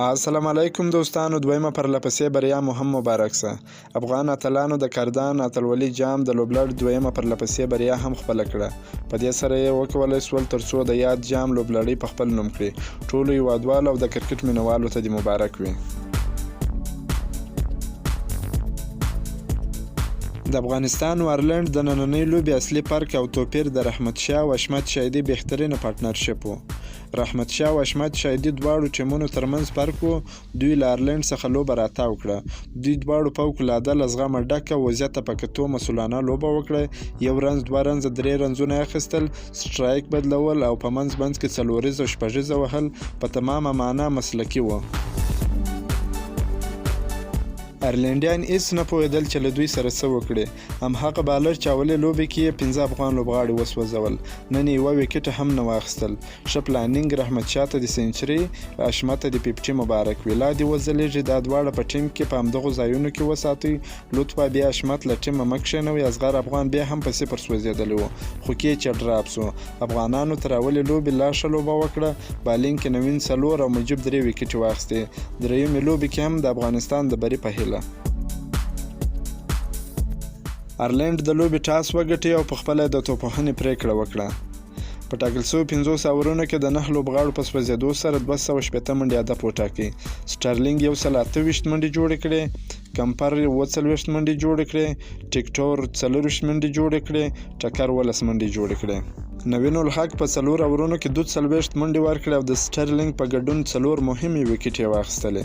السلام علیکم دوستانو. دویمه پرلپسې بریا مو هم مبارک شه. افغان اتلانو د کردان اتلولي جام د لوبلړ دویمه پرلپسې بریا هم خپله کړه. په دې سره یې وکولی سول ترڅو د یاد جام لوبلړۍ په خپل نوم کړي. ټولو هیوادوالو او د کرکټ مینوالو ته دې مبارک وي. د افغانستان و ایرلینډ د نننۍ لوبې اصلي فرق او توپیر د رحمت او حشمت شایدي بهترینه پارټنرشپ و. رحمت او حشمت شایدي دواړو ټیمونو ترمنځ فرق و. دوی له ایرلینډ څخه لوبه راتاو کړه. دوی دواړو فوق العاده له زغمه ډکه و زیاته په کتو مسؤلانه لوبه وکړه. یو رنز، دوه رنزه، درې رنزونه اخیستل، سټرایک بدلول او په منځ کې څلوریزه او شپږیزه وهل په تمامه معنا مسلکي و. ایرلینډیان هیڅ نه پوهېدل چې له دوی سره څه وکړي. همهغه بالر چې اولې لوبې کې یې 15 افغان لوبغاړي وسوځول، نن یې یوه ویکټ هم نه واخیستل. ښه پلانینګ، رحمت ته د سینچري، حشمت د 50 مبارک وي. لا دې وځلیږي دا دواړه په ټیم کې په همدغو ځایونو کې وساتئ. لطفا بیا حشمت له ټیمه مه کښېنوئ. اصغر افغان بیا هم په 0 سوځېدلی و، خو کیچ ډراپ سو. افغانانو تر اولې لوبې لا ښه لوبه وکړه. بالینګ کې نوین 4 او مجیب 3 ویکټې واخیستې. درېیمې لوبې کې هم د افغانستان د بري په هیله. ایرلینډ د لوبې ټاس وګټي او په خپله د توپوهنې پریکړه وکړه. په ټاکل شویو 50 اورونو کې د 9 لوبغاړو په سوځېدو سره 260 منډې هدف وټاکي. سټرلینګ 128 منډې جوړې کړې، کمپر 40 منډې جوړې کړې، ټیکټور 40 منډې جوړې کړې، ټکر 12 منډې جوړې کړې. نوین الحق په 4 اورونو کې 42 منډې ورکړې او د سټرلینګ په ګډون 4 مهمې ویکټې واخیستلې.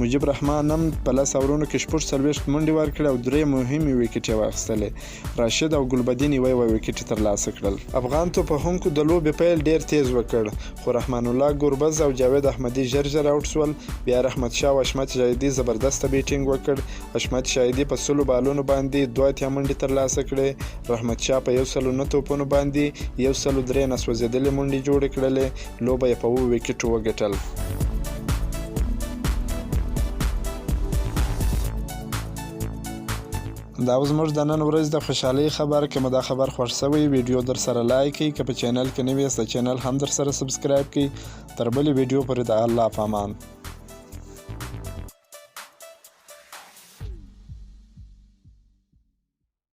مجیب رحمان هم په 10 اورونو کې 40 منډې ورکړې او 3 مهمې ویکټې واخیستلې. راشد او ګلبدین یوه ویکټې ترلاسه کړل. افغان توپوهونکو د لوبې پیل ډیر تیز وکړ، خو رحمان الله ګوربز او جاوید احمدي ژر اوټ سول. بیا رحمت او حشمت شایدي زبردسته بیټینګ وکړ. حشمت شایدي په 100 بالونو باندې 2 منډې ترلاسه کړې. رحمت په 109 توپونو باندې 103 نسوځېدلې منډې جوړې کړلې. لوبه یې په 7 ویکټو وګټل. دا زموږ د نن ورځ د خوشحالۍ خبر. که مو دا خبر خوښ شوی ویډیو در سره لایک کړئ. که په چینل کې نوی یاست د چینل هم در سره سبسکرایب کړئ. تر بلې ویډیو پورې د الله په امان.